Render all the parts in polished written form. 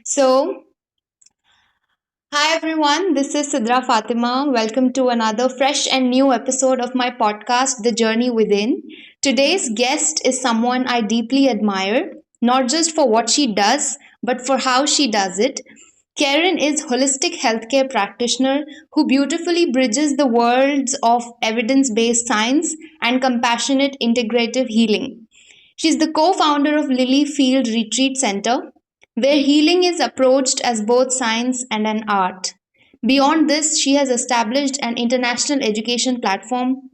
So, hi everyone, this is Sidra Fatima. Welcome to another fresh and new episode of my podcast, The Journey Within. Today's guest is someone I deeply admire, not just for what she does, but for how she does it. Karen is holistic healthcare practitioner who beautifully bridges the worlds of evidence-based science and compassionate integrative healing. She's the co founder of Lily Field Retreat Center, where healing is approached as both science and an art. Beyond this, she has established an international education platform,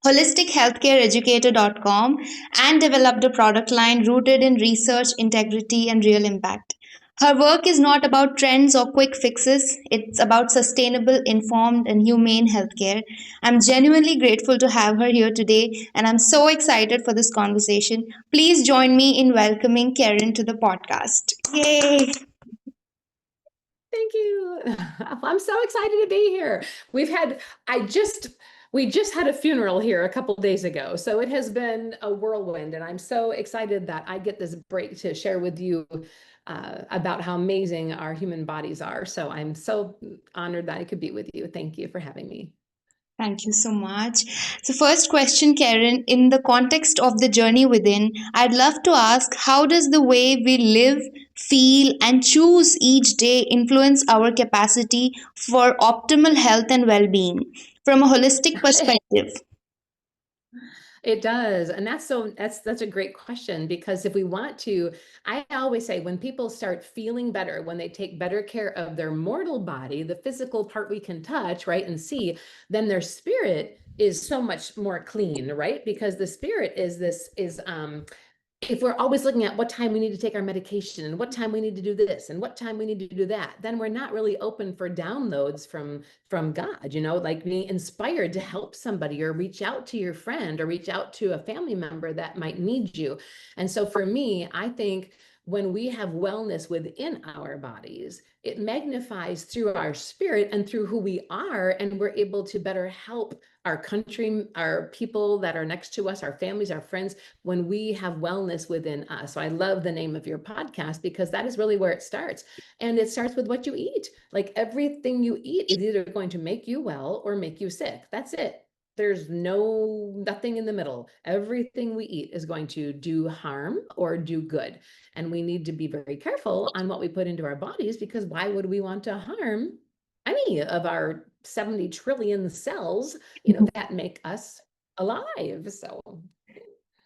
holistichealthcareeducator.com, and developed a product line rooted in research, integrity, and real impact. Her work is not about trends or quick fixes, it's about sustainable, informed, and humane healthcare. I'm genuinely grateful to have her here today, and I'm so excited for this conversation. Please join me in welcoming Karen to the podcast. Yay! Thank you. I'm so excited to be here. We've had, we just had a funeral here a couple days ago. So it has been a whirlwind, and I'm so excited that I get this break to share with you about how amazing our human bodies are. So I'm so honored that I could be with you. Thank you for having me. Thank you so much. So, first question, Karen, in the context of the journey within, I'd love to ask, how does the way we live, feel, and choose each day influence our capacity for optimal health and well being from a holistic perspective? It does. And that's a great question, because if we want to, I always say when people start feeling better, when they take better care of their mortal body, the physical part we can touch, right, and see, then their spirit is so much more clean, right? Because the spirit is if we're always looking at what time we need to take our medication and what time we need to do this and what time we need to do that, then we're not really open for downloads from God, like being inspired to help somebody or reach out to your friend or reach out to a family member that might need you. And so for me, I think when we have wellness within our bodies, it magnifies through our spirit and through who we are, and we're able to better help our country, our people that are next to us, our families, our friends, when we have wellness within us. So I love the name of your podcast, because that is really where it starts. And it starts with what you eat. Like everything you eat is either going to make you well or make you sick. That's it. There's nothing in the middle. Everything we eat is going to do harm or do good. And we need to be very careful on what we put into our bodies, because why would we want to harm any of our 70 trillion cells, that make us alive? So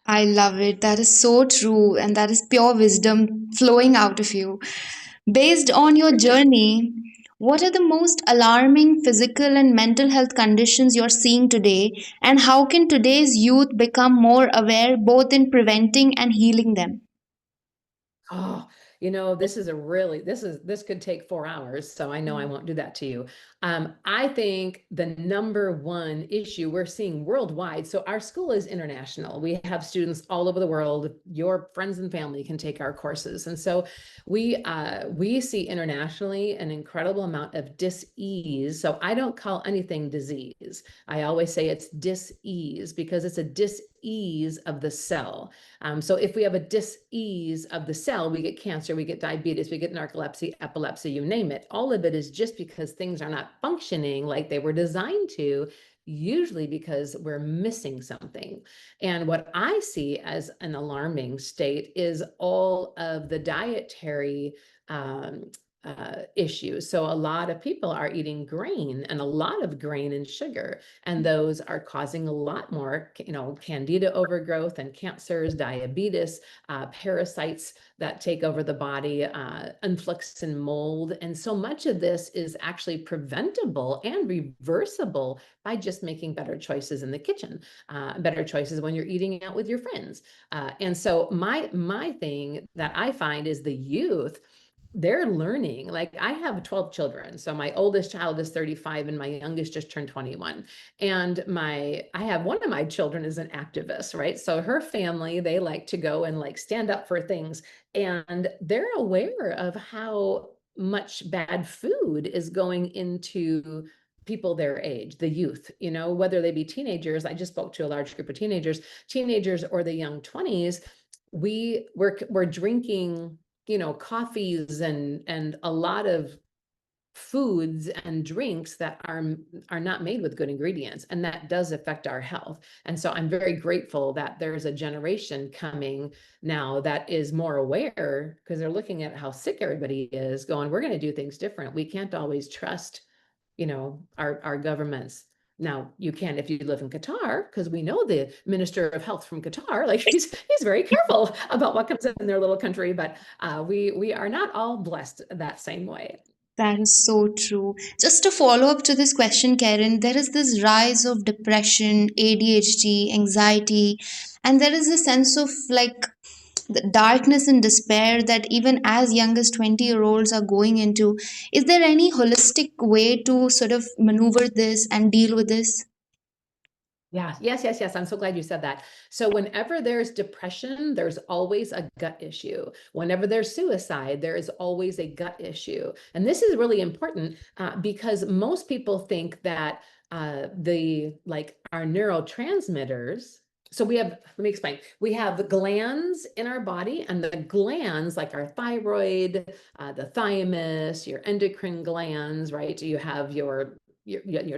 I love it. That is so true, and that is pure wisdom flowing out of you. Based on your journey, what are the most alarming physical and mental health conditions you're seeing today, and how can today's youth become more aware both in preventing and healing them? Oh, this could take 4 hours, so I know I won't do that to you. I think the number one issue we're seeing worldwide, so our school is international. We have students all over the world. Your friends and family can take our courses. And so we see internationally an incredible amount of dis-ease. So I don't call anything disease. I always say it's dis-ease, because it's a dis-ease of the cell. So if we have a dis-ease of the cell, we get cancer, we get diabetes, we get narcolepsy, epilepsy, you name it. All of it is just because things are not functioning like they were designed to, usually because we're missing something. And what I see as an alarming state is all of the dietary issues. So a lot of people are eating grain, and a lot of grain and sugar, and those are causing a lot more, candida overgrowth and cancers, diabetes, parasites that take over the body, influx and mold. And so much of this is actually preventable and reversible by just making better choices in the kitchen, better choices when you're eating out with your friends. And so my thing that I find is the youth, they're learning. Like, I have 12 children. So my oldest child is 35 and my youngest just turned 21. And I have one of my children is an activist, right? So her family, they like to go and like stand up for things. And they're aware of how much bad food is going into people their age, the youth, whether they be teenagers. I just spoke to a large group of teenagers or the young 20s. We're drinking coffees and a lot of foods and drinks that are not made with good ingredients, and that does affect our health. And so I'm very grateful that there's a generation coming now that is more aware, because they're looking at how sick everybody is, going, we're going to do things different. We can't always trust our governments. Now you can if you live in Qatar, because we know the Minister of Health from Qatar, like he's very careful about what comes in their little country, but we are not all blessed that same way. That is so true. Just to follow up to this question, Karen, there is this rise of depression, ADHD, anxiety, and there is a sense of like the darkness and despair that even as young as 20-year-olds are going into. Is there any holistic way to sort of maneuver this and deal with this? Yeah, yes. I'm so glad you said that. So whenever there's depression, there's always a gut issue. Whenever there's suicide, there is always a gut issue. And this is really important because most people think that the like our neurotransmitters. So let me explain. We have the glands in our body, and the glands, like our thyroid, the thymus, your endocrine glands, right? You have your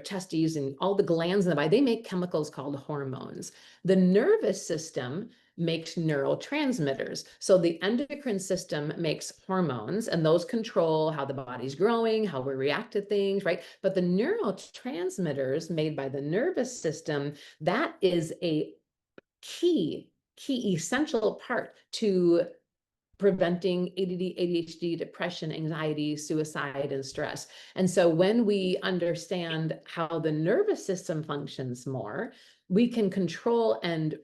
testes and all the glands in the body, they make chemicals called hormones. The nervous system makes neurotransmitters. So the endocrine system makes hormones, and those control how the body's growing, how we react to things, right? But the neurotransmitters made by the nervous system, that is a key essential part to preventing ADD, ADHD, depression, anxiety, suicide, and stress. And so when we understand how the nervous system functions more, we can control and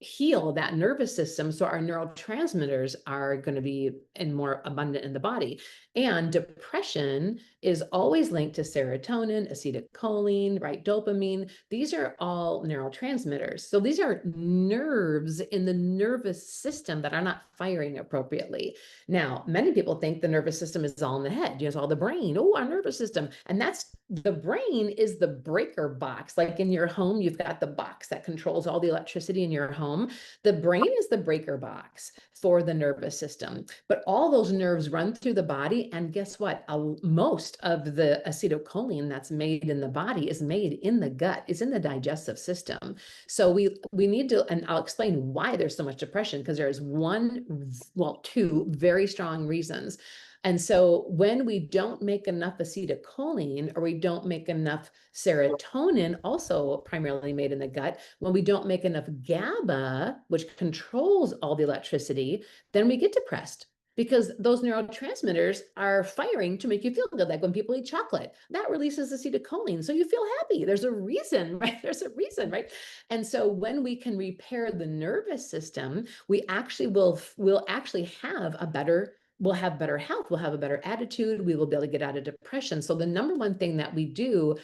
heal that nervous system, so our neurotransmitters are going to be more abundant in the body. And depression is always linked to serotonin, acetylcholine, right? Dopamine. These are all neurotransmitters. So these are nerves in the nervous system that are not firing appropriately. Now, many people think the nervous system is all in the head. It's all the brain. Oh, our nervous system. And the brain is the breaker box. Like in your home, you've got the box that controls all the electricity in your home. The brain is the breaker box for the nervous system. But all those nerves run through the body. And guess what? Most of the acetylcholine that's made in the body is made in the gut, it's in the digestive system. So we need to, and I'll explain why there's so much depression, because there's two very strong reasons. And so when we don't make enough acetylcholine, or we don't make enough serotonin, also primarily made in the gut, when we don't make enough GABA, which controls all the electricity, then we get depressed, because those neurotransmitters are firing to make you feel good. Like when people eat chocolate, that releases acetylcholine, so you feel happy. There's a reason, right? There's a reason, right? And so when we can repair the nervous system, we actually will actually have we'll have better health, we'll have a better attitude, we will be able to get out of depression. So the number one thing that we do,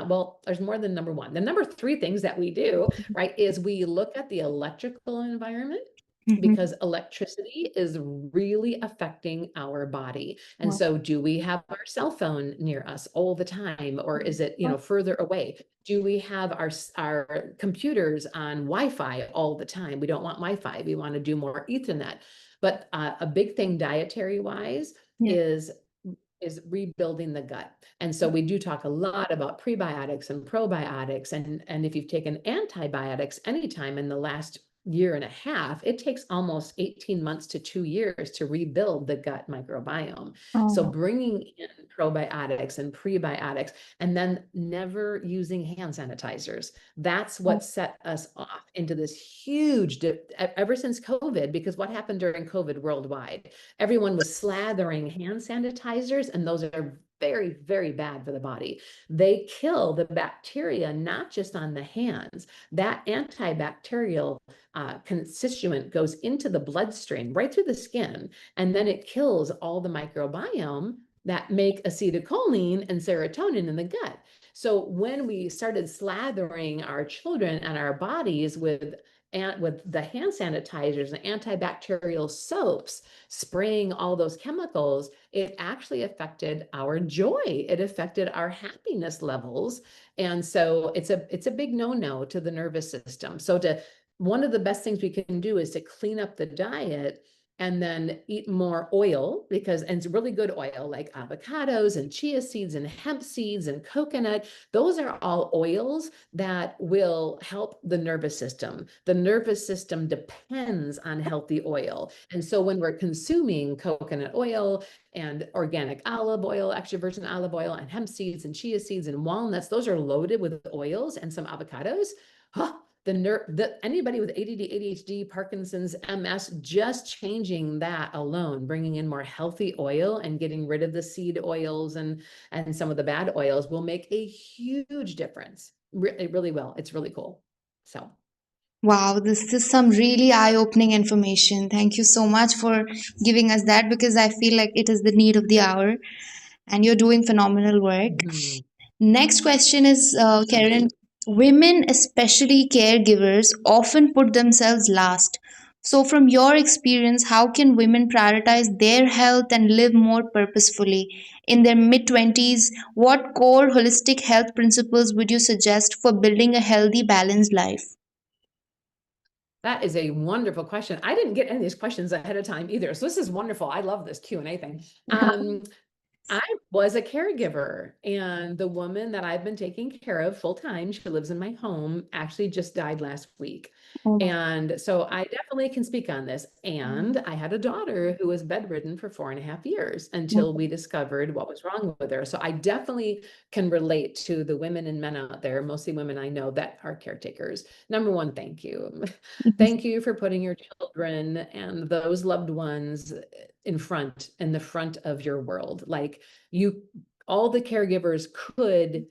well, there's more than number one. The number three things that we do, right, is we look at the electrical environment, Mhm. because electricity is really affecting our body. And Wow. so do we have our cell phone near us all the time, or is it, further away? Do we have our computers on Wi-Fi all the time? We don't want Wi-Fi. We want to do more Ethernet. But a big thing dietary wise Yeah. is rebuilding the gut. And so we do talk a lot about prebiotics and probiotics. And if you've taken antibiotics anytime in the last year and a half, it takes almost 18 months to 2 years to rebuild the gut microbiome. So Oh, bringing in probiotics and prebiotics, and then never using hand sanitizers. That's wow. what set us off into this huge dip ever since COVID, because what happened during COVID worldwide? Everyone was slathering hand sanitizers, and those are very, very bad for the body. They kill the bacteria, not just on the hands. That antibacterial constituent goes into the bloodstream, right through the skin, and then it kills all the microbiome that make acetylcholine and serotonin in the gut. So when we started slathering our children and our bodies with the hand sanitizers and antibacterial soaps, spraying all those chemicals, it actually affected our joy. It affected our happiness levels. And so it's a big no-no to the nervous system. So one of the best things we can do is to clean up the diet and then eat more oil and it's really good oil like avocados and chia seeds and hemp seeds and coconut. Those are all oils that will help the nervous system. The nervous system depends on healthy oil. And so when we're consuming coconut oil and organic olive oil, extra virgin olive oil, and hemp seeds and chia seeds and walnuts, those are loaded with oils, and some avocados. Huh, anybody with ADD, ADHD, Parkinson's, MS, just changing that alone, bringing in more healthy oil and getting rid of the seed oils and some of the bad oils will make a huge difference. It really will. It's really cool. So Wow, this is some really eye-opening information. Thank you so much for giving us that, because I feel like it is the need of the hour and you're doing phenomenal work. mhm, Next question is, thank Karen, you. women, especially caregivers, often put themselves last. So, from your experience, how can women prioritize their health and live more purposefully? In their mid 20s, what core holistic health principles would you suggest for building a healthy, balanced life? That is a wonderful question. I didn't get any of these questions ahead of time either. So this is wonderful. I love this Q&A thing. I was a caregiver, and the woman that I've been taking care of full time, she lives in my home, actually just died last week. Oh, And so I definitely can speak on this. And I had a daughter who was bedridden for 4.5 years until we discovered what was wrong with her. So I definitely can relate to the women and men out there, mostly women I know that are caretakers. Number one, thank you. Thank you for putting your children and those loved ones in the front of your world. Like you, all the caregivers could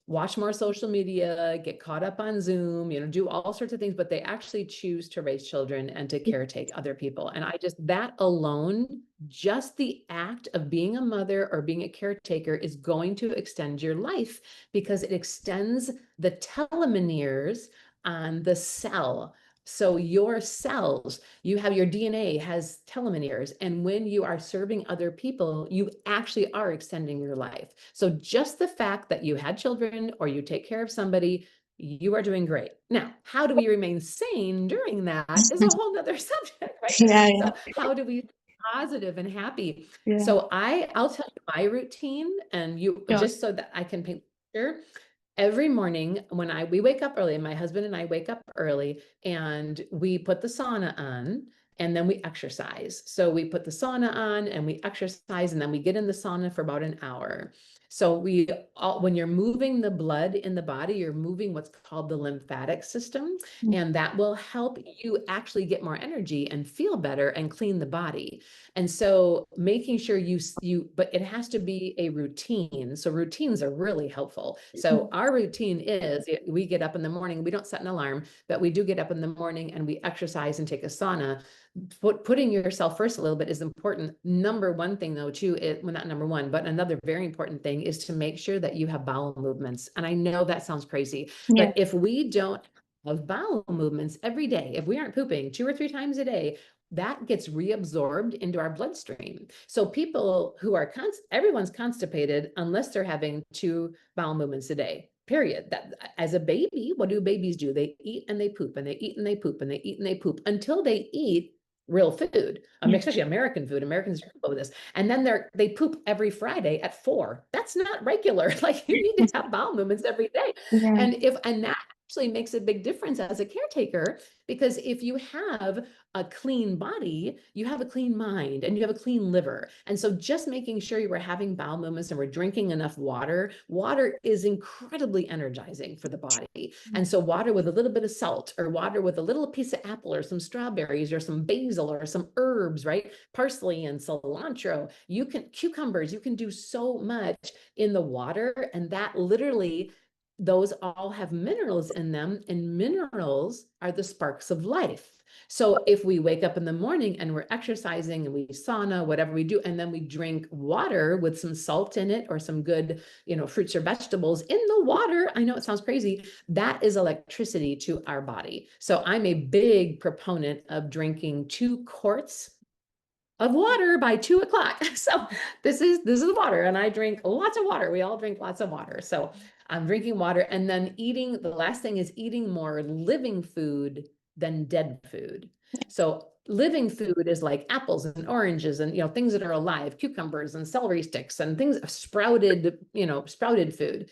watch more social media, get caught up on Zoom, do all sorts of things, but they actually choose to raise children and to caretake other people. And that alone, just the act of being a mother or being a caretaker is going to extend your life, because it extends the telomeres on the cell. So your cells, you have your DNA has telomeres, and when you are serving other people, you actually are extending your life. So just the fact that you had children or you take care of somebody, you are doing great. Now, how do we remain sane during that is a whole nother subject, right? yeah, So how do we positive and happy? yeah, So I'll tell you my routine, and you yeah. just so that I can paint a picture. Every morning when we wake up early, my husband and I wake up early, and we put the sauna on, and then we exercise. So we put the sauna on and we exercise, and then we get in the sauna for about an hour. So when you're moving the blood in the body, you're moving what's called the lymphatic system, and that will help you actually get more energy and feel better and clean the body. And so making sure but it has to be a routine. So routines are really helpful. So our routine is we get up in the morning, we don't set an alarm, but we do get up in the morning and we exercise and take a sauna. Putting yourself first a little bit is important. Number one thing though, too, well, not number one, but another very important thing is to make sure that you have bowel movements. And I know that sounds crazy, Yeah. but if we don't have bowel movements every day, if we aren't pooping 2 or 3 times a day, that gets reabsorbed into our bloodstream. So people who are everyone's constipated unless they're having 2 bowel movements a day. Period. That as a baby, what do babies do? They eat and they poop and they eat and they poop and they eat and they poop until they eat real food. Yeah. Especially American food. Americans are with this. And then they poop every Friday at 4. That's not regular. Like you need to have bowel movements every day. Yeah. And that actually makes a big difference as a caretaker, because if you have a clean body, you have a clean mind and you have a clean liver. And so just making sure you are having bowel movements and we're drinking enough water. Water is incredibly energizing for the body. And so water with a little bit of salt, or water with a little piece of apple or some strawberries or some basil or some herbs, right? Parsley and cilantro, cucumbers, you can do so much in the water. And that literally, those all have minerals in them, and minerals are the sparks of life. So if we wake up in the morning and we're exercising and we sauna, whatever we do, and then we drink water with some salt in it or some good, fruits or vegetables in the water, I know it sounds crazy, that is electricity to our body. So I'm a big proponent of drinking 2 quarts of water by 2 o'clock. So this is the water, and I drink lots of water. We all drink lots of water. So I'm drinking water, and then the last thing is eating more living food than dead food. So living food is like apples and oranges and things that are alive, cucumbers and celery sticks and things sprouted food.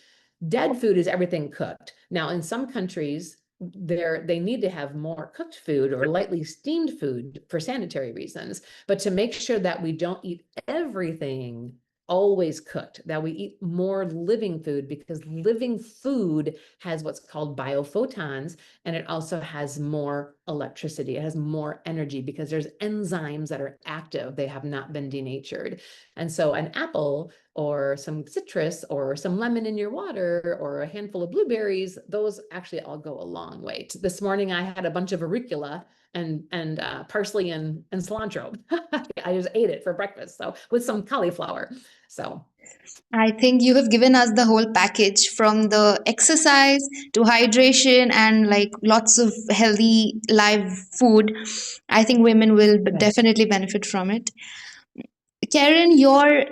Dead food is everything cooked. Now, in some countries, they need to have more cooked food or lightly steamed food for sanitary reasons, but to make sure that we don't eat everything always cooked, that we eat more living food, because living food has what's called biophotons, and it also has more electricity. It has more energy because there's enzymes that are active. They have not been denatured. And so an apple or some citrus or some lemon in your water or a handful of blueberries, those actually all go a long way. This morning I had a bunch of arugula and parsley and cilantro. I just ate it for breakfast. So with some cauliflower. So I think you have given us the whole package from the exercise to hydration and like lots of healthy live food. I think women will yes. definitely benefit from it. Karen, your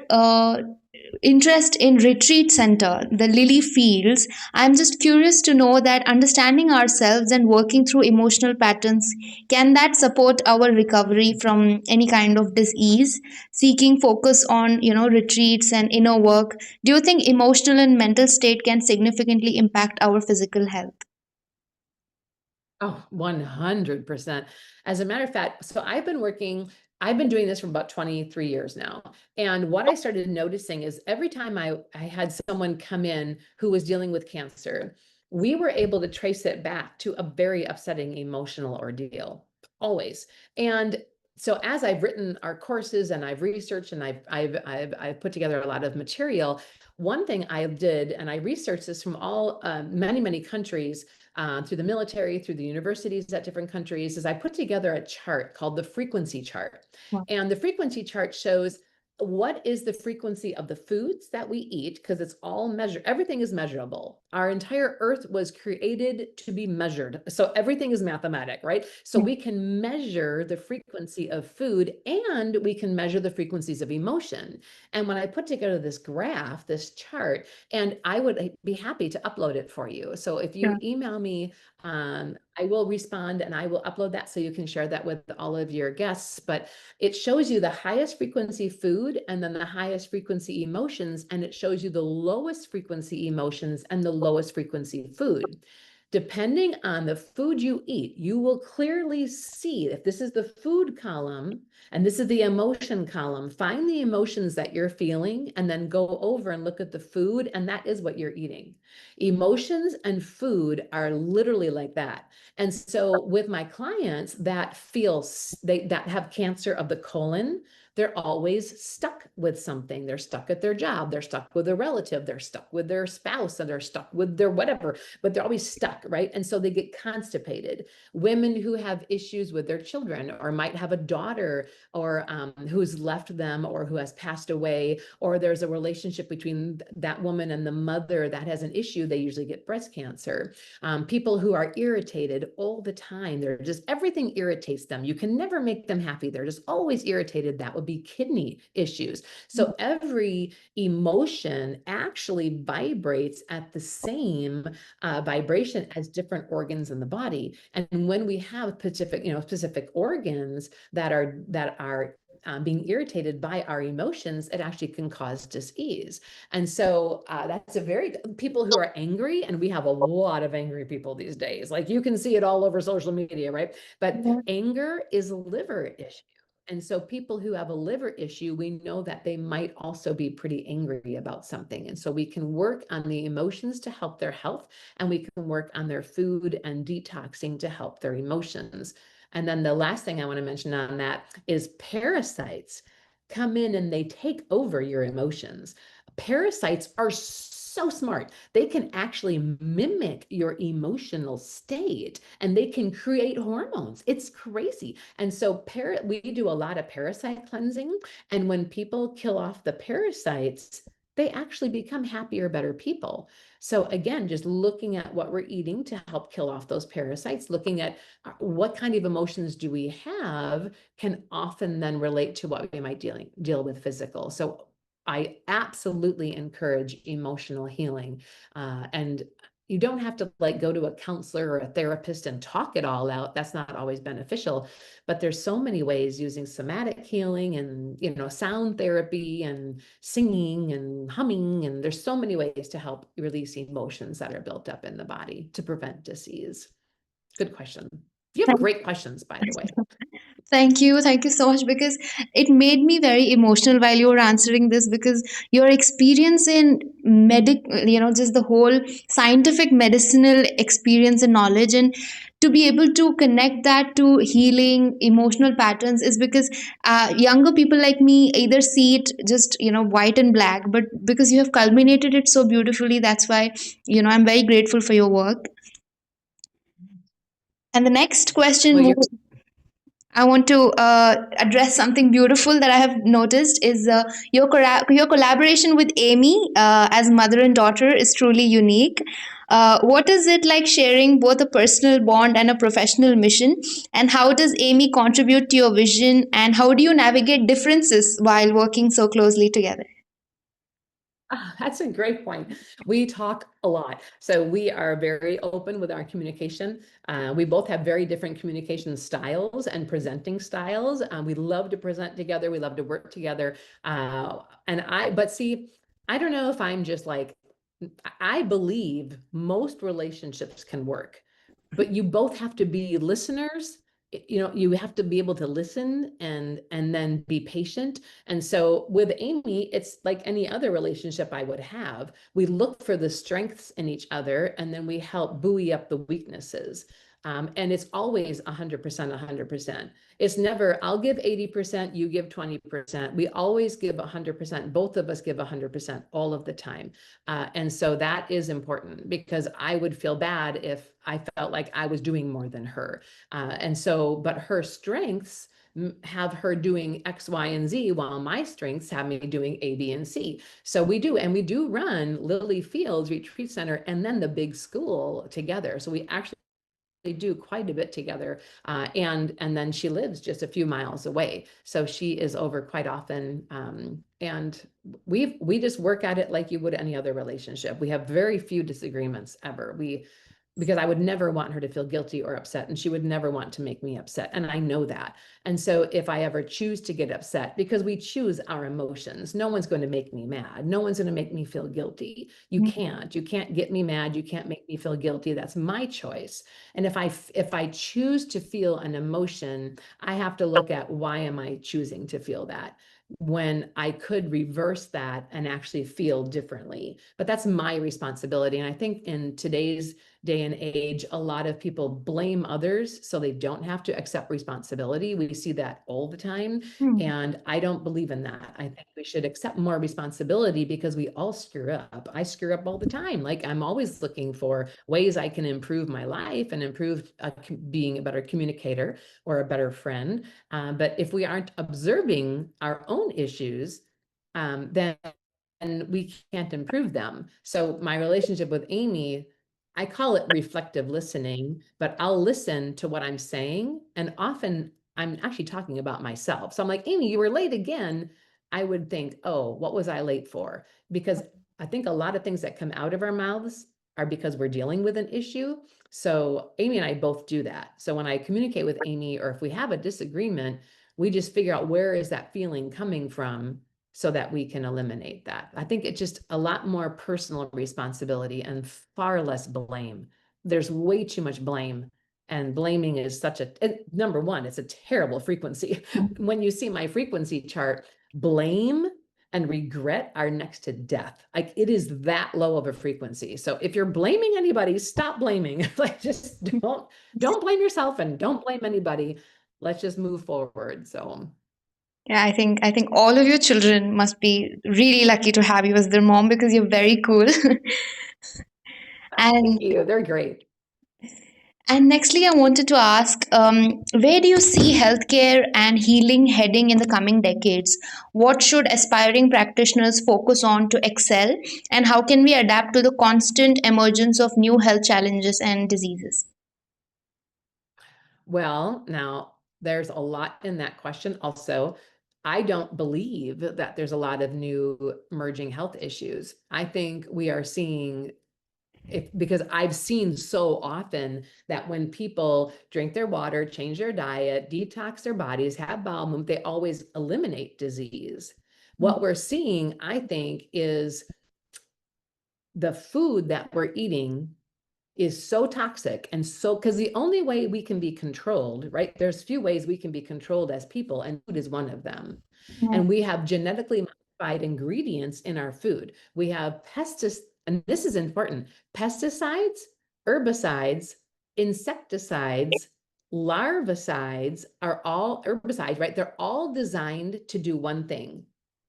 interest in retreat center, the Lily Fields, I'm just curious to know that understanding ourselves and working through emotional patterns, can that support our recovery from any kind of disease? Seeking focus on, retreats and inner work, do you think emotional and mental state can significantly impact our physical health? Oh, 100%. As a matter of fact, so I've been doing this for about 23 years now. And what I started noticing is every time I had someone come in who was dealing with cancer, we were able to trace it back to a very upsetting emotional ordeal, always. And so as I've written our courses and I've researched and I've put together a lot of material, one thing I did, and I researched this from many countries, through the military, through the universities at different countries, is I put together a chart called the frequency chart. Wow. And the frequency chart shows what is the frequency of the foods that we eat, because it's all measured. Everything is measurable. Our entire earth was created to be measured. So everything is mathematic, right? So Yeah. we can measure the frequency of food and we can measure the frequencies of emotion. And when I put together this graph, this chart, and I would be happy to upload it for you. So if you Yeah. email me, I will respond and I will upload that so you can share that with all of your guests. But it shows you the highest frequency food and then the highest frequency emotions, and it shows you the lowest frequency emotions and the lowest frequency food. Depending on the food you eat, you will clearly see if this is the food column and this is the emotion column. Find the emotions that you're feeling and then go over and look at the food, and that is what you're eating. Emotions and food are literally like that. And so with my clients that that have cancer of the colon, they're always stuck with something. They're stuck at their job, they're stuck with a relative, they're stuck with their spouse, and they're stuck with their whatever, but they're always stuck, right? And so they get constipated. Women who have issues with their children or might have a daughter or who's left them or who has passed away, or there's a relationship between that woman and the mother that has an issue, they usually get breast cancer. People who are irritated all the time, they're just, everything irritates them. You can never make them happy. They're just always irritated. That would be kidney issues. So every emotion actually vibrates at the same vibration as different organs in the body. And when we have specific organs that are being irritated by our emotions, it actually can cause disease. And so that's people who are angry, and we have a lot of angry people these days. Like you can see it all over social media, right? But anger is a liver issue. And so people who have a liver issue, we know that they might also be pretty angry about something. And so we can work on the emotions to help their health, and we can work on their food and detoxing to help their emotions. And then the last thing I want to mention on that is parasites come in and they take over your emotions. Parasites are so smart. They can actually mimic your emotional state and they can create hormones. It's crazy. And so we do a lot of parasite cleansing. And when people kill off the parasites, they actually become happier, better people. So again, just looking at what we're eating to help kill off those parasites, looking at what kind of emotions do we have, can often then relate to what we might deal with physical. So I absolutely encourage emotional healing. And you don't have to like go to a counselor or a therapist and talk it all out. That's not always beneficial, but there's so many ways using somatic healing and, sound therapy and singing and humming. And there's so many ways to help release emotions that are built up in the body to prevent disease. Good question. You have great questions, by the way. Thank you. Thank you so much because it made me very emotional while you were answering this because your experience in just the whole scientific medicinal experience and knowledge, and to be able to connect that to healing emotional patterns is because younger people like me either see it just, white and black, but because you have culminated it so beautifully, that's why, I'm very grateful for your work. And the next question Well, you're I want to address something beautiful that I have noticed is your collaboration with Amy as mother and daughter is truly unique. What is it like sharing both a personal bond and a professional mission? And how does Amy contribute to your vision? And how do you navigate differences while working so closely together? That's a great point. We talk a lot. So we are very open with our communication. We both have very different communication styles and presenting styles. We love to present together. We love to work together. But see, I don't know if I'm just like, I believe most relationships can work, but you both have to be listeners. You have to be able to listen and then be patient. And so with Amy, it's like any other relationship I would have. We look for the strengths in each other, and then we help buoy up the weaknesses. And it's always 100%, 100%. It's never, I'll give 80%, you give 20%. We always give 100%. Both of us give 100% all of the time. And so that is important because I would feel bad if I felt like I was doing more than her. But her strengths have her doing X, Y, and Z, while my strengths have me doing A, B, and C. So we do run Lily Fields Retreat Center and then the big school together. So we actually do quite a bit together. And then she lives just a few miles away. So she is over quite often. And we just work at it like you would any other relationship. We have very few disagreements ever. Because I would never want her to feel guilty or upset, and she would never want to make me upset. And I know that. And so if I ever choose to get upset, because we choose our emotions, no one's going to make me mad. No one's going to make me feel guilty. You can't get me mad. You can't make me feel guilty. That's my choice. And if I choose to feel an emotion, I have to look at why am I choosing to feel that, when I could reverse that and actually feel differently. But that's my responsibility. And I think in today's day and age, a lot of people blame others so they don't have to accept responsibility. We see that all the time. Hmm. And I don't believe in that. I think we should accept more responsibility because we all screw up. I screw up all the time. Like I'm always looking for ways I can improve my life and improve being a better communicator or a better friend. But if we aren't observing our own issues, then we can't improve them. So my relationship with Amy, I call it reflective listening, but I'll listen to what I'm saying. And often I'm actually talking about myself. So I'm like, Amy, you were late again. I would think, oh, what was I late for? Because I think a lot of things that come out of our mouths are because we're dealing with an issue. So Amy and I both do that. So when I communicate with Amy, or if we have a disagreement, we just figure out where is that feeling coming from so that we can eliminate that. I think it's just a lot more personal responsibility and far less blame. There's way too much blame. And blaming is number one, it's a terrible frequency. When you see my frequency chart, blame and regret are next to death. Like it is that low of a frequency. So if you're blaming anybody, stop blaming. Like just don't blame yourself and don't blame anybody. Let's just move forward. So Yeah, I think all of your children must be really lucky to have you as their mom because you're very cool. thank and you. They're great. And nextly, I wanted to ask, where do you see healthcare and healing heading in the coming decades? What should aspiring practitioners focus on to excel? And how can we adapt to the constant emergence of new health challenges and diseases? Well, now there's a lot in that question. Also, I don't believe that there's a lot of new emerging health issues. I think we are seeing because I've seen so often that when people drink their water, change their diet, detox their bodies, have bowel movement, they always eliminate disease. What we're seeing, I think, is the food that we're eating is so toxic and so, because the only way we can be controlled, right? There's few ways we can be controlled as people, and food is one of them. And we have genetically modified ingredients in our food. We have pesticides, and this is important, pesticides, herbicides, insecticides, larvicides are all herbicides, right? They're all designed to do one thing: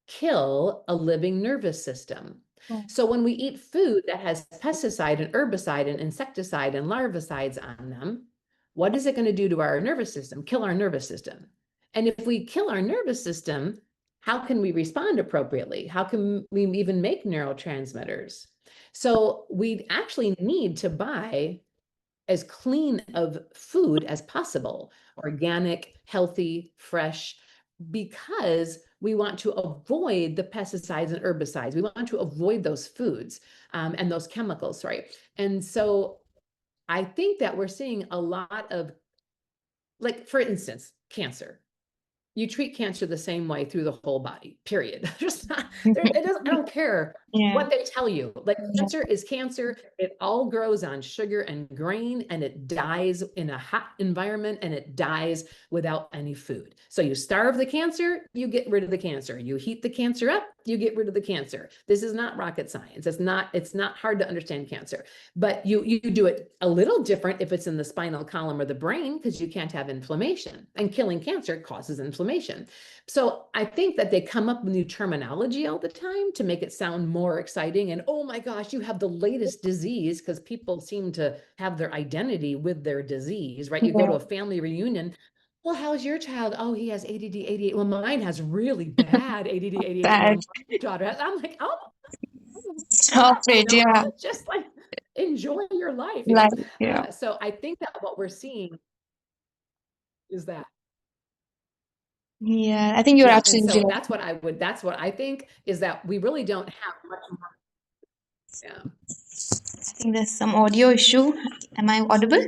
kill a living nervous system. So when we eat food that has pesticide and herbicide and insecticide and larvicides on them, what is it going to do to our nervous system? Kill our nervous system. And if we kill our nervous system, how can we respond appropriately? How can we even make neurotransmitters? So we actually need to buy as clean of food as possible, organic, healthy, fresh, because we want to avoid the pesticides and herbicides. We want to avoid those foods and those chemicals, right? And so I think that we're seeing a lot of, like, for instance, cancer. You treat cancer the same way through the whole body, period. Just not, there, it doesn't, I don't care Yeah. what they tell you. Like, cancer is cancer. It all grows on sugar and grain, and it dies in a hot environment, and it dies without any food. So you starve the cancer, you get rid of the cancer. You heat the cancer up, you get rid of the cancer. This is not rocket science. It's not hard to understand cancer. But you do it a little different if it's in the spinal column or the brain, because you can't have inflammation, and killing cancer causes inflammation. So I think that they come up with new terminology all the time to make it sound more exciting. And oh my gosh, you have the latest disease, because people seem to have their identity with their disease, right? You go to a family reunion. Well, how's your child? Oh, he has ADD, ADHD. Well, mine has really bad ADD, ADHD. Well, Bad. my daughter has. I'm like, oh, Stop stop, it. Yeah. just like enjoy your life, Like, yeah. So I think that what we're seeing is that, Yeah. I think you're yeah. And absolutely so right. that's what I think, is that we really don't have much more. Yeah. I think there's some audio issue. Am I audible?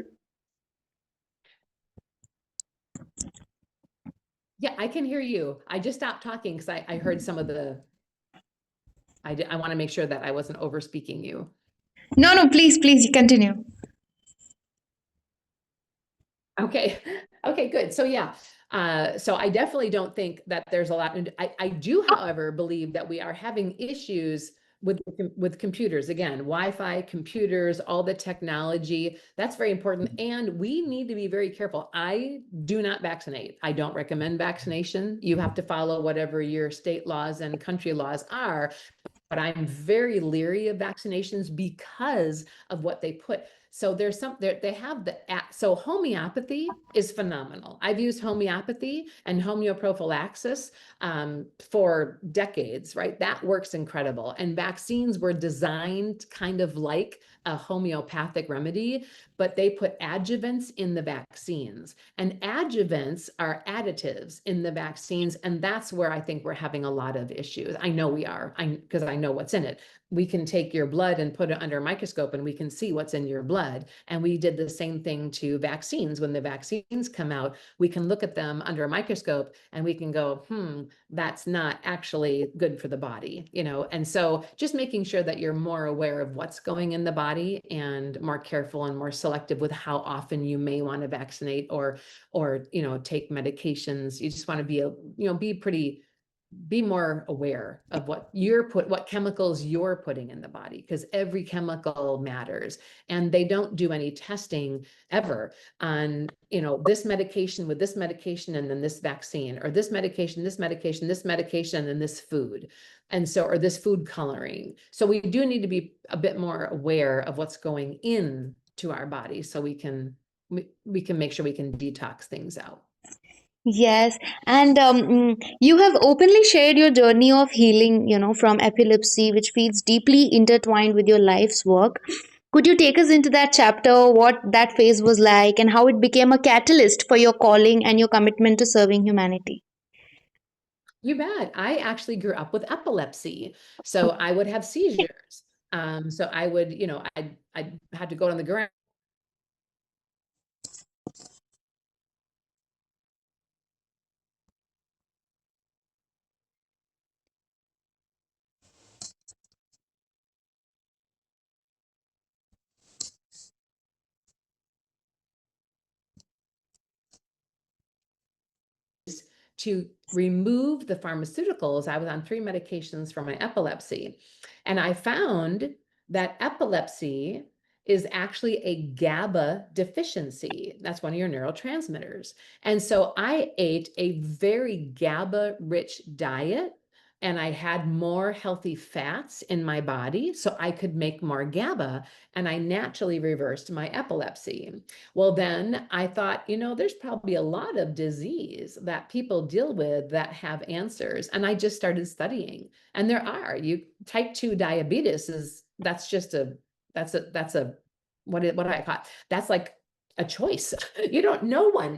Yeah, I can hear you. I just stopped talking because I heard some of the, I want to make sure that I wasn't over speaking you. No, no, please continue. Okay. Okay, good. So yeah, so I definitely don't think that there's a lot. I do, however, believe that we are having issues with computers. Again, Wi-Fi, computers, all the technology, that's very important. And we need to be very careful. I do not vaccinate. I don't recommend vaccination. You have to follow whatever your state laws and country laws are. But I'm very leery of vaccinations because of what they put. So there's some there, they have so homeopathy is phenomenal. I've used homeopathy and homeoprophylaxis for decades, right? That works incredible. And vaccines were designed kind of like a homeopathic remedy, but they put adjuvants in the vaccines, and adjuvants are additives in the vaccines. And that's where I think we're having a lot of issues. I know we are, because I know what's in it. We can take your blood and put it under a microscope, and we can see what's in your blood. And we did the same thing to vaccines. When the vaccines come out, we can look at them under a microscope, and we can go, that's not actually good for the body, And so just making sure that you're more aware of what's going in the body, and more careful and more selective with how often you may want to vaccinate or take medications. You just want to be more aware of what chemicals you're putting in the body, because every chemical matters. And they don't do any testing ever on, this medication with this medication, and then this vaccine, or this medication, this medication, this medication, and then this food. And so, or this food coloring. So we do need to be a bit more aware of what's going in to our body, so we can make sure we can detox things out. Yes, and you have openly shared your journey of healing, from epilepsy, which feels deeply intertwined with your life's work. Could you take us into that chapter, what that phase was like, and how it became a catalyst for your calling and your commitment to serving humanity? You bet. I actually grew up with epilepsy. So I would have seizures. So I would, I'd have to go on the ground to remove the pharmaceuticals. I was on 3 medications for my epilepsy, and I found that epilepsy is actually a GABA deficiency. That's one of your neurotransmitters. And so I ate a very GABA-rich diet, and I had more healthy fats in my body so I could make more GABA, and I naturally reversed my epilepsy. Well, then I thought, there's probably a lot of disease that people deal with that have answers. And I just started studying. And there are. Type 2 diabetes that's a what I call it? That's like a choice.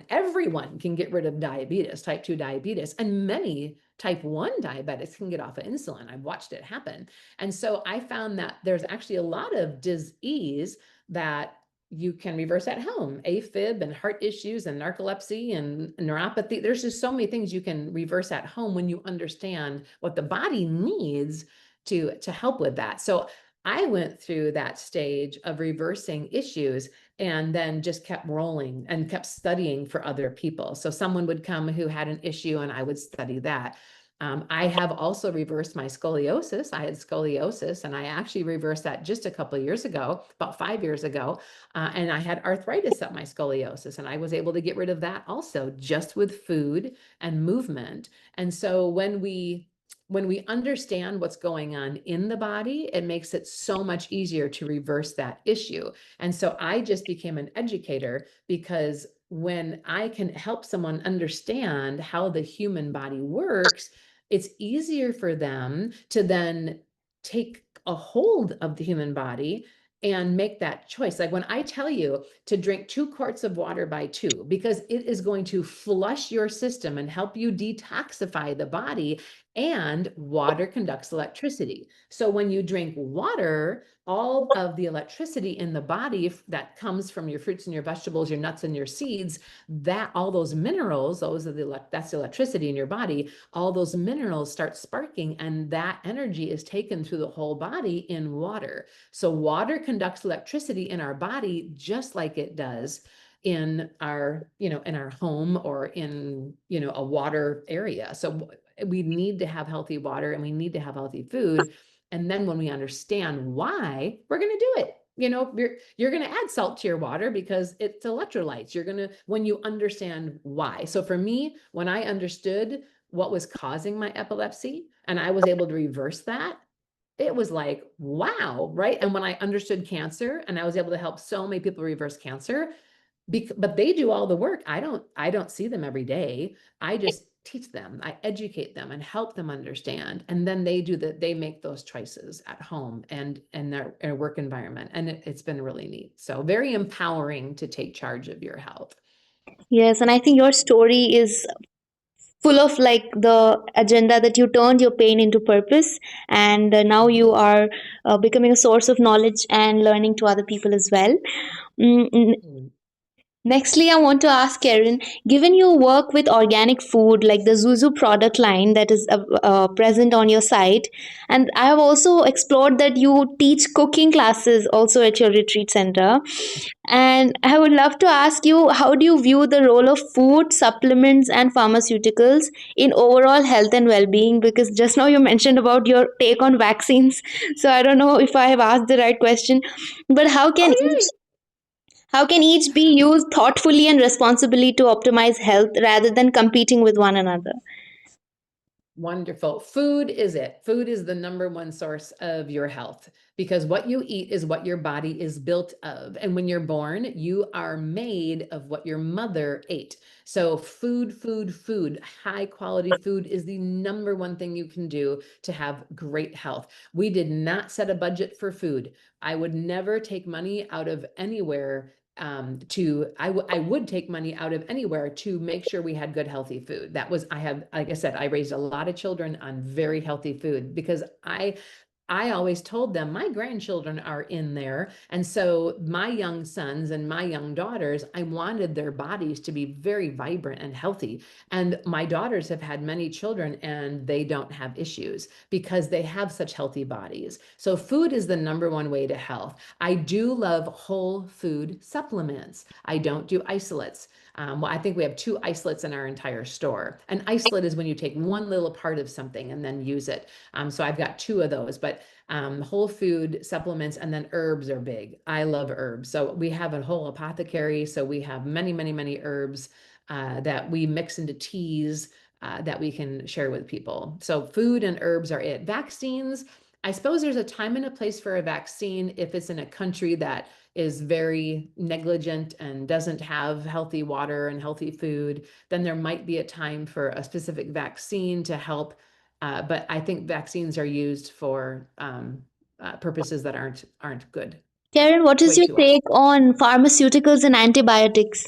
Everyone can get rid of diabetes, type 2 diabetes, and many type 1 diabetics can get off of insulin. I've watched it happen. And so I found that there's actually a lot of disease that you can reverse at home. AFib and heart issues and narcolepsy and neuropathy. There's just so many things you can reverse at home when you understand what the body needs to help with that. So I went through that stage of reversing issues and then just kept rolling and kept studying for other people. So someone would come who had an issue and I would study that. I have also reversed my scoliosis. I had scoliosis and I actually reversed that just a couple of years ago, about 5 years ago. And I had arthritis of my scoliosis, and I was able to get rid of that also just with food and movement. And so when we understand what's going on in the body, it makes it so much easier to reverse that issue. And so I just became an educator because when I can help someone understand how the human body works, it's easier for them to then take a hold of the human body and make that choice. Like when I tell you to drink 2 quarts of water by 2, because it is going to flush your system and help you detoxify the body, and water conducts electricity. So when you drink water, all of the electricity in the body that comes from your fruits and your vegetables, your nuts and your seeds, that all those minerals, that's the electricity in your body, all those minerals start sparking, and that energy is taken through the whole body in water. So water conducts electricity in our body just like it does in our home or in, a water area. So we need to have healthy water and we need to have healthy food. And then when we understand why, we're going to do it. You're going to add salt to your water because it's electrolytes. When you understand why. So for me, when I understood what was causing my epilepsy and I was able to reverse that, it was like, wow, right? And when I understood cancer and I was able to help so many people reverse cancer, but they do all the work. I don't see them every day. I just teach them, I educate them and help them understand. And then they make those choices at home and in their work environment. And it's been really neat. So very empowering to take charge of your health. Yes, and I think your story is full of like the agenda that you turned your pain into purpose, and now you are becoming a source of knowledge and learning to other people as well. Mm. Nextly, I want to ask Karen, given your work with organic food like the Zuzu product line that is present on your site, and I have also explored that you teach cooking classes also at your retreat center. And I would love to ask you, how do you view the role of food, supplements, and pharmaceuticals in overall health and well being? Because just now you mentioned about your take on vaccines. So I don't know if I have asked the right question, but Oh, yeah. how can each be used thoughtfully and responsibly to optimize health rather than competing with one another? Wonderful. Food is it. Food is the number one source of your health because what you eat is what your body is built of. And when you're born, you are made of what your mother ate. So food, high quality food is the number one thing you can do to have great health. We did not set a budget for food. I would never take money out of anywhere I would take money out of anywhere to make sure we had good healthy food. Like I said, I raised a lot of children on very healthy food because I always told them my grandchildren are in there. And so my young sons and my young daughters, I wanted their bodies to be very vibrant and healthy. And my daughters have had many children and they don't have issues because they have such healthy bodies. So food is the number one way to health. I do love whole food supplements. I don't do isolates. Well, I think we have two isolates in our entire store. An isolate is when you take one little part of something and then use it. So I've got two of those, but whole food supplements and then herbs are big. I love herbs. So we have a whole apothecary. So we have many, many, many herbs that we mix into teas that we can share with people. So food and herbs are it. Vaccines, I suppose there's a time and a place for a vaccine if it's in a country that is very negligent and doesn't have healthy water and healthy food, then there might be a time for a specific vaccine to help. But I think vaccines are used for purposes that aren't good Karen, what is way your too often. take on pharmaceuticals and antibiotics?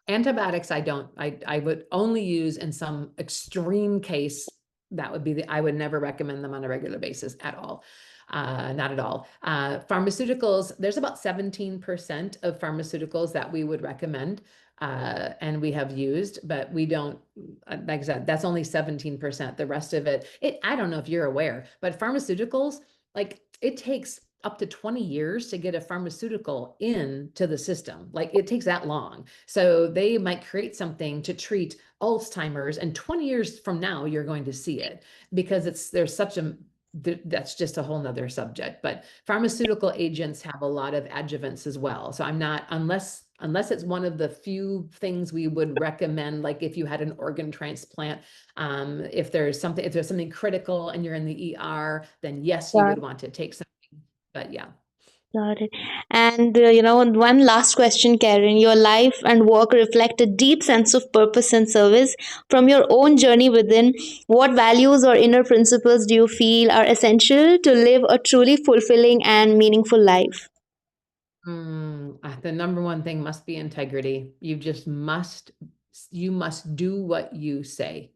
Antibiotics, I would only use in some extreme case. That would be I would never recommend them on a regular basis at all. Not at all. Pharmaceuticals, there's about 17% of pharmaceuticals that we would recommend. And we have used, but we don't, like I said, that's only 17%. The rest of it, I don't know if you're aware, but pharmaceuticals, like it takes up to 20 years to get a pharmaceutical into the system. Like it takes that long. So they might create something to treat Alzheimer's, and 20 years from now, you're going to see it because there's such a that's just a whole nother subject. But pharmaceutical agents have a lot of adjuvants as well. So I'm not, unless it's one of the few things we would recommend, like if you had an organ transplant, if there's something critical and you're in the ER, then yes, you would want to take some. But yeah. Got it. And one last question, Karen. Your life and work reflect a deep sense of purpose and service. From your own journey within, what values or inner principles do you feel are essential to live a truly fulfilling and meaningful life? The number one thing must be integrity. You must do what you say.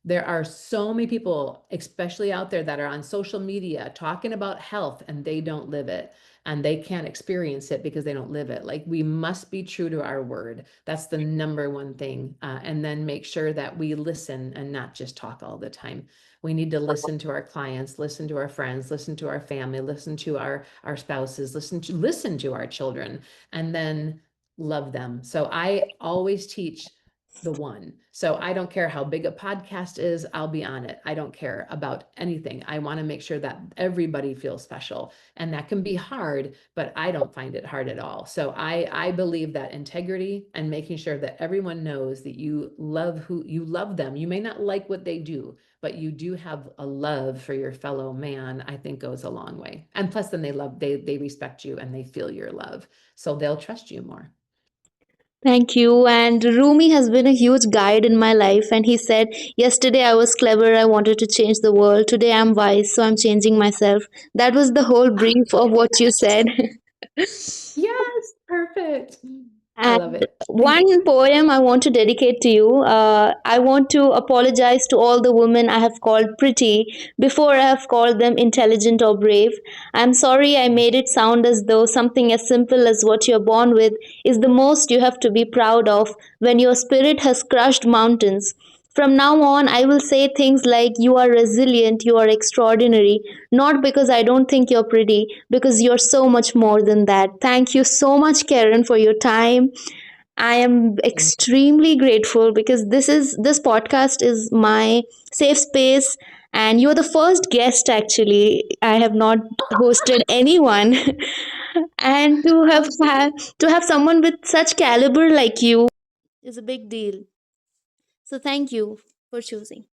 There are so many people, especially out there, that are on social media talking about health and they don't live it and they can't experience it because they don't live it. Like we must be true to our word. That's the number one thing. And then make sure that we listen and not just talk all the time. We need to listen to our clients, listen to our friends, listen to our family, listen to our spouses, listen to our children, and then love them. So I always teach the one. So I don't care how big a podcast is, I'll be on it. I don't care about anything. I want to make sure that everybody feels special. And that can be hard, but I don't find it hard at all. So I believe that integrity and making sure that everyone knows that you love them. You may not like what they do, but you do have a love for your fellow man, I think goes a long way. And plus then they respect you and they feel your love. So they'll trust you more. Thank you. And Rumi has been a huge guide in my life. And he said, yesterday I was clever, I wanted to change the world. Today I'm wise, so I'm changing myself. That was the whole brief of what you said. Yes, perfect. I And love it. Thank one poem I want to dedicate to you. I want to apologize to all the women I have called pretty before I have called them intelligent or brave. I'm sorry I made it sound as though something as simple as what you're born with is the most you have to be proud of when your spirit has crushed mountains. From now on, I will say things like, you are resilient, you are extraordinary, not because I don't think you're pretty, because you're so much more than that. Thank you so much, Karen, for your time. I am you. extremely grateful because this podcast is my safe space, and you're the first guest actually. I have not hosted anyone, and Oh, to have someone with such caliber like you is a big deal. So thank you for choosing.